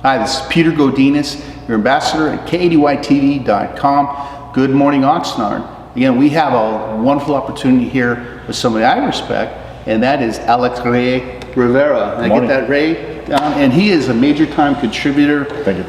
Hi, this is Peter Godinez, your ambassador at KADYTV.com. Good morning, Oxnard. Again, we have a wonderful opportunity here with somebody I respect, and that is Alex Rivera. And I get that, Ray? And he is a major time contributor. Thank you.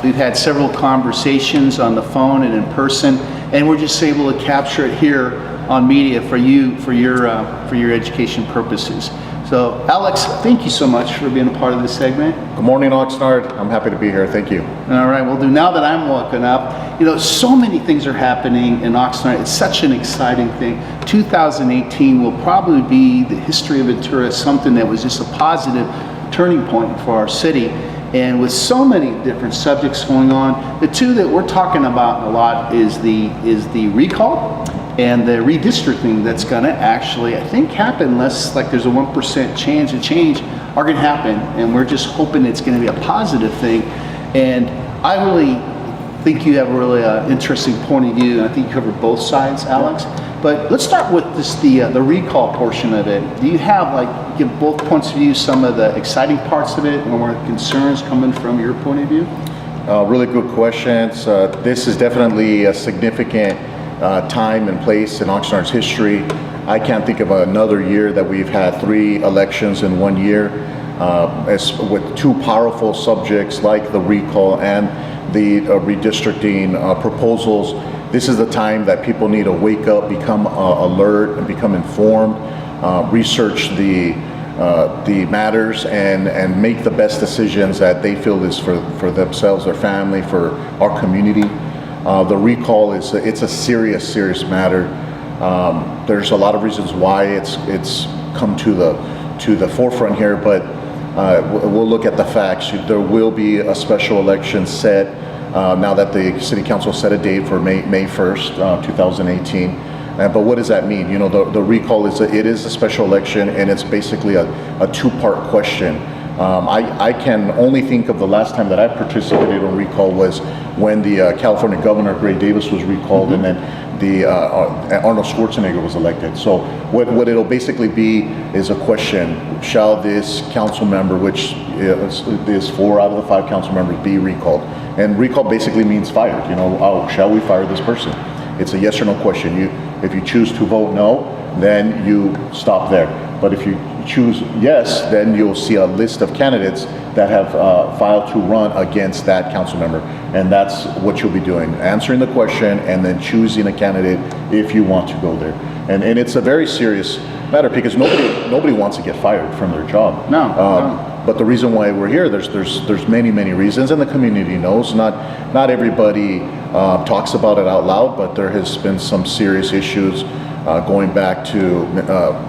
We've had several conversations on the phone and in person, and we're just able to capture it here on media for you, for your education purposes. So, Alex, thank you so much for being a part of this segment. Good morning, Oxnard. I'm happy to be here. Thank you. All right, well, now that I'm woken up, so many things are happening in Oxnard. It's such an exciting thing. 2018 will probably be the history of Ventura, something that was just a positive turning point for our city. And with so many different subjects going on, the two that we're talking about a lot is the recall and the redistricting that's going to actually, I think, happen unless there's a 1% chance of change are going to happen. And we're just hoping it's going to be a positive thing. And I really think you have a really interesting point of view, and I think you cover both sides, Alex. But let's start with just the recall portion of it. Do you have, give both points of view, some of the exciting parts of it and more concerns coming from your point of view? Really good questions. This is definitely a significant time and place in Oxnard's history. I can't think of another year that we've had 3 elections in 1 year, as with 2 powerful subjects like the recall and the redistricting proposals. This is the time that people need to wake up, become alert, and become informed, research the matters, and make the best decisions that they feel is for themselves, their family, for our community. The recall it's a serious matter. There's a lot of reasons why it's come to the forefront here, but we'll look at the facts. There will be a special election set now that the City Council set a date for May 1st, 2018. But what does that mean? The recall is a special election, and it's basically a 2-part question. I can only think of the last time that I participated in recall was when the California Governor, Gray Davis, was recalled, and then the Arnold Schwarzenegger was elected. So what it'll basically be is a question: shall this council member, which is 4 out of the 5 council members, be recalled? And recall basically means fired. Shall we fire this person? It's a yes or no question. If you choose to vote no, then you stop there. But if you choose yes, then you'll see a list of candidates that have filed to run against that council member. And that's what you'll be doing, answering the question and then choosing a candidate if you want to go there. And it's a very serious matter because nobody wants to get fired from their job. No. But the reason why we're here, there's many reasons, and the community knows. Not everybody talks about it out loud, but there has been some serious issues going back to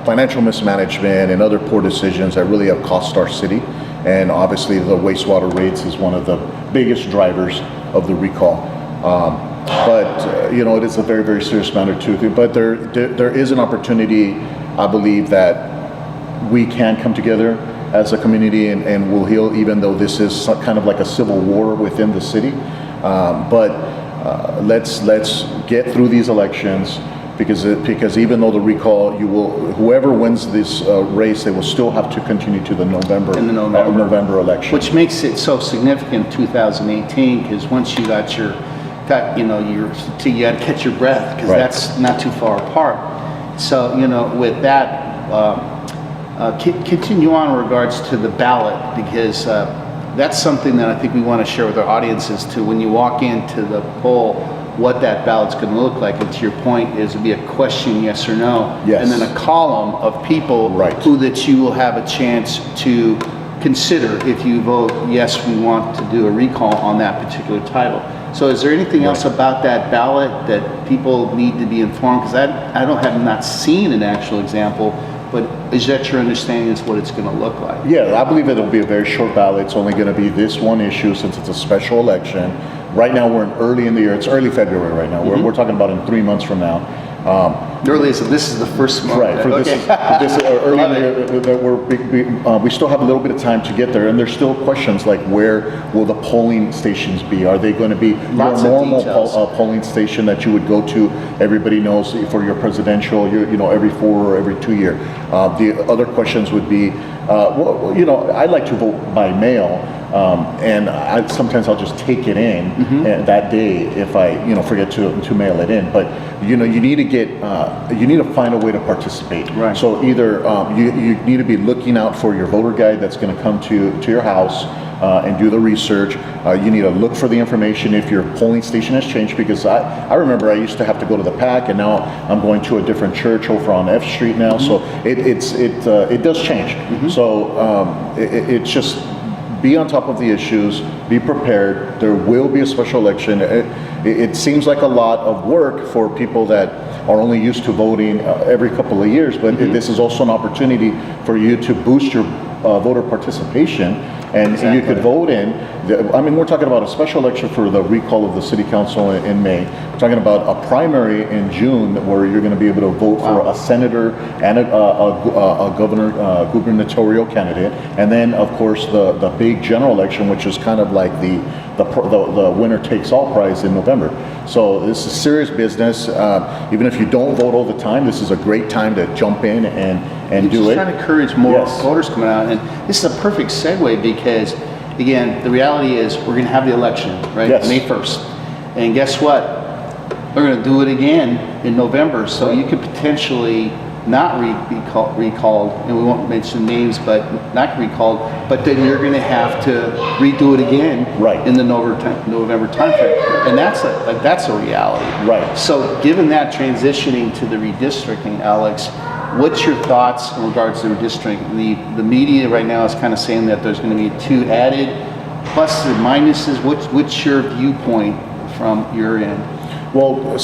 financial mismanagement and other poor decisions that really have cost our city. And obviously the wastewater rates is one of the biggest drivers of the recall. But it is a very serious matter too. But there is an opportunity, I believe, that we can come together as a community and we'll heal, even though this is kind of like a civil war within the city. But let's get through these elections. Because even though the recall, whoever wins this race, they will still have to continue to the November election. Which makes it so significant in 2018, because once you got you got to catch your breath, because that's not too far apart. So with that, continue on in regards to the ballot, because that's something that I think we want to share with our audiences too. When you walk into the poll, what that ballot's going to look like, and to your point, is to be a question, yes or no, yes, and then a column of people who that you will have a chance to consider if you vote yes, we want to do a recall on that particular title. So is there anything else about that ballot that people need to be informed? Because I have not seen an actual example, but is that your understanding is what it's going to look like? Yeah, I believe it'll be a very short ballot. It's only going to be this one issue since it's a special election. Right now we're early in the year. It's early February right now. We're talking about in 3 months from now. Early, so this is the first month. Right. For this early in the year, we still have a little bit of time to get there, and there's still questions like where will the polling stations be? Are they going to be your normal polling station that you would go to? Everybody knows for your presidential, every 4 or every 2 year. The other questions would be, I like to vote by mail. And sometimes I'll just take it in that day if I, forget to mail it in. But you need to you need to find a way to participate. Right. So either you need to be looking out for your voter guide that's going to come to your house and do the research. You need to look for the information if your polling station has changed, because I remember I used to have to go to the PAC, and now I'm going to a different church over on F Street now. So it does change. So it's just be on top of the issues, be prepared. There will be a special election. It seems like a lot of work for people that are only used to voting every couple of years, but this is also an opportunity for you to boost your voter participation, and you could vote in. We're talking about a special election for the recall of the city council in May. We're talking about a primary in June where you're going to be able to vote for a senator and a gubernatorial candidate, and then of course the big general election, which is kind of like the winner takes all prize in November. So this is serious business. Even if you don't vote all the time, this is a great time to jump in and do it. Just trying to encourage more voters coming out, and this is a perfect segue because, again, the reality is we're going to have the election, right? Yes. May 1st, and guess what? They're going to do it again in November, so you could potentially not be recalled, and we won't mention names, but not recalled, but then you're going to have to redo it again in the November timeframe, and that's a reality. Right. So given that, transitioning to the redistricting, Alex, what's your thoughts in regards to redistricting? The media right now is kind of saying that there's going to be 2 added, pluses and minuses. What's your viewpoint from your end? Well,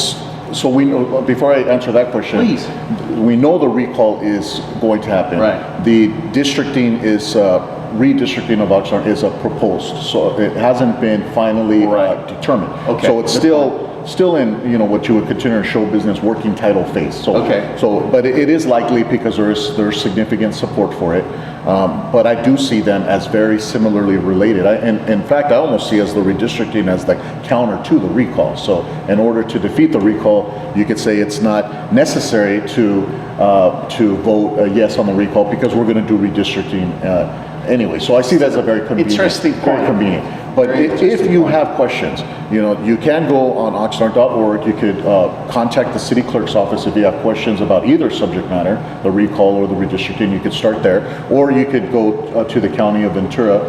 so we know, before I answer that question, please. We know the recall is going to happen. Right. The districting is redistricting of Oxnard is a proposed, so it hasn't been finally determined. Okay. So it's still in what you would consider a show business working title phase. So but it is likely because there's significant support for it. But I do see them as very similarly related. In fact, I almost see as the redistricting as the counter to the recall. So in order to defeat the recall, you could say it's not necessary to vote yes on the recall because we're going to do redistricting anyway. So I see that as a very convenient. Interesting point. Very convenient. But if you have questions, you can go on oxnard.org. You could contact the city clerk's office if you have questions about either subject matter, the recall or the redistricting. You could start there, or you could go to the County of Ventura's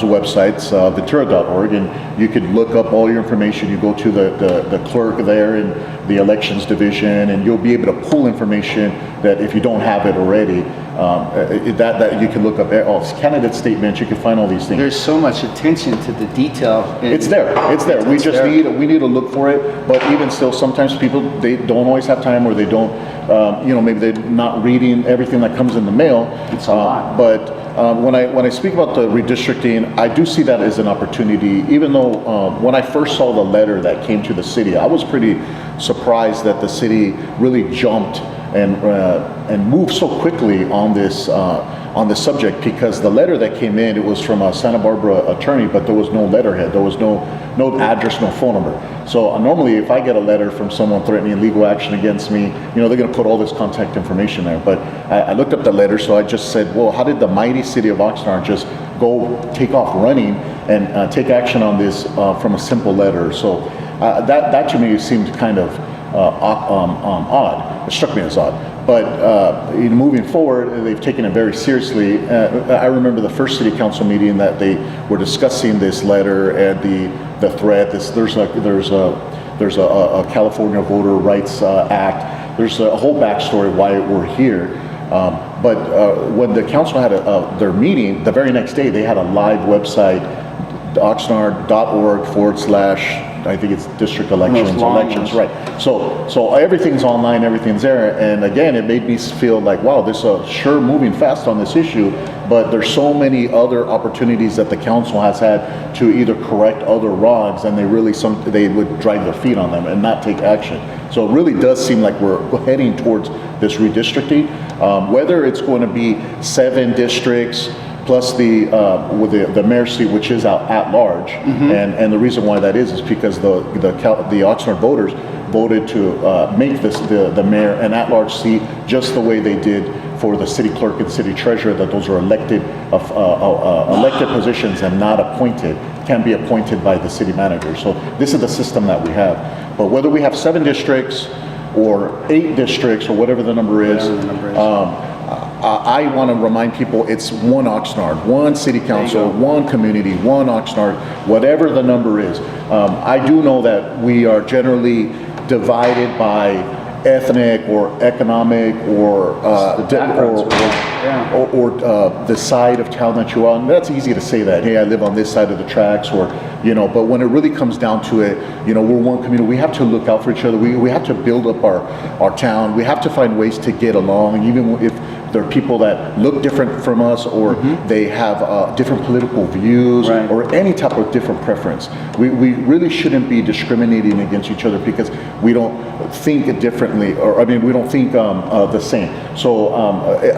websites, ventura.org, and you could look up all your information. You go to the clerk there in the elections division, and you'll be able to pull information that if you don't have it already, that you can look up candidate statements. You can find all these things. There's so much attention to the detail. It's there. We need to look for it. But even still, sometimes people, they don't always have time, or they don't, maybe they're not reading everything that comes in the mail. It's a lot. But when I speak about the redistricting, I do see that as an opportunity. Even though when I first saw the letter that came to the city, I was pretty surprised that the city really jumped and moved so quickly on this subject, because the letter that came in, it was from a Santa Barbara attorney, but there was no letterhead, there was no address, no phone number. So normally if I get a letter from someone threatening legal action against me, they're going to put all this contact information there. But I looked up the letter, so I just said, well, how did the mighty city of Oxnard just go take off running and take action on this from a simple letter? So that to me seemed kind of odd. It struck me as odd. But moving forward, they've taken it very seriously. I remember the first city council meeting that they were discussing this letter and the threat. There's a California Voter Rights Act. There's a whole backstory why we're here. But when the council had their meeting, the very next day they had a live website, oxnard.org/ I think it's district elections, right. So everything's online, everything's there. And again, it made me feel like, wow, this is sure moving fast on this issue, but there's so many other opportunities that the council has had to either correct other wrongs, and they would drag their feet on them and not take action. So it really does seem like we're heading towards this redistricting. Whether it's going to be 7 districts, plus the mayor's seat, which is at large, and the reason why that is because the Oxnard voters voted to make this the mayor an at-large seat, just the way they did for the city clerk and city treasurer, that those are elected positions and not appointed, can be appointed by the city manager. So this is the system that we have. But whether we have 7 districts or 8 districts or whatever the number is, I want to remind people it's one Oxnard, one city council, one community, one Oxnard, whatever the number is. I do know that we are generally divided by ethnic or economic or the side of town that you're on. That's easy to say that, hey, I live on this side of the tracks, or, you know, but when it really comes down to it, you know, we're one community. We have to look out for each other. We have to build up our town. We have to find ways to get along, even if there are people that look different from us, or they have different political views, or any type of different preference. We really shouldn't be discriminating against each other because we don't think differently, or I mean, we don't think the same. So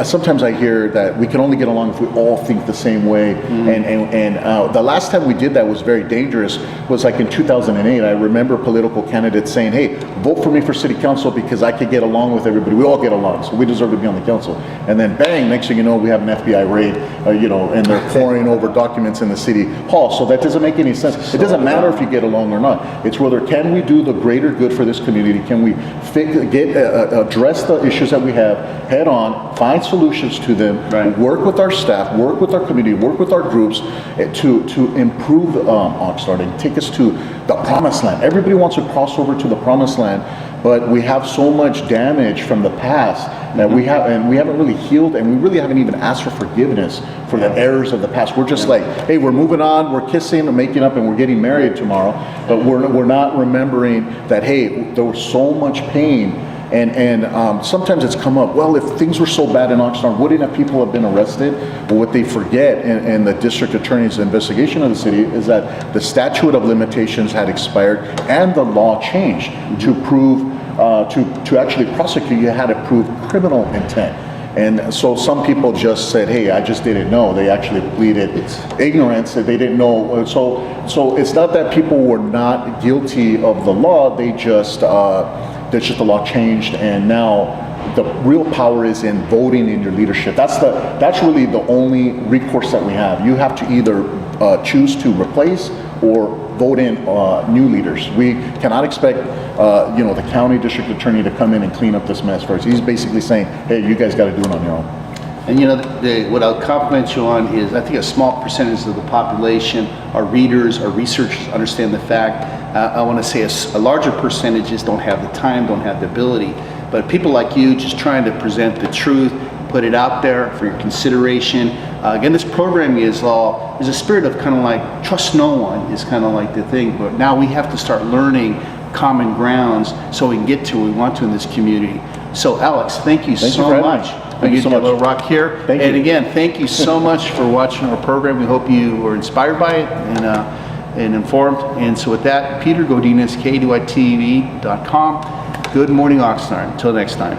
sometimes I hear that we can only get along if we all think the same way. And the last time we did that was very dangerous. Was like in 2008. I remember political candidates saying, "Hey, vote for me for city council because I could get along with everybody. We all get along, so we deserve to be on the council." And then bang, next thing you know, we have an FBI raid, you know, and they're pouring over documents in the city hall. So that doesn't make any sense. It doesn't matter if you get along or not. It's whether can we do the greater good for this community? Can we address the issues that we have head on, find solutions to them, work with our staff, work with our community, work with our groups to improve Oxnard and take us to the promised land. Everybody wants to cross over to the promised land, but we have so much damage from the past that we haven't really healed, and we really haven't even asked for forgiveness for the errors of the past. We're just like, hey, we're moving on, we're kissing, we're making up, and we're getting married tomorrow, but we're not remembering that, hey, there was so much pain. And sometimes it's come up, well, if things were so bad in Oxnard, wouldn't have people have been arrested? But what they forget in the district attorney's investigation of the city is that the statute of limitations had expired and the law changed to prove, to actually prosecute, you had to prove criminal intent. And so some people just said, hey, I just didn't know. They actually pleaded ignorance, that they didn't know. So it's not that people were not guilty of the law, they just, the law changed, and now the real power is in voting in your leadership. That's really the only recourse that we have. You have to either choose to replace or vote in new leaders. We cannot expect the county district attorney to come in and clean up this mess first. He's basically saying, hey, you guys got to do it on your own. And you know, what I'll compliment you on is I think a small percentage of the population, our readers, our researchers understand the fact. I want to say a larger percentages don't have the time, don't have the ability. But people like you just trying to present the truth, put it out there for your consideration. Again, this program is there's a spirit of kind of like trust no one is kind of like the thing. But now we have to start learning common grounds so we can get to what we want to in this community. So Alex, thank you so much. Thank you so much. A little rock here. Thank you. And again, thank you so much for watching our program. We hope you were inspired by it and informed. And so with that, Peter Godinez, KDYTV.com. Good morning, Oxnard. Until next time.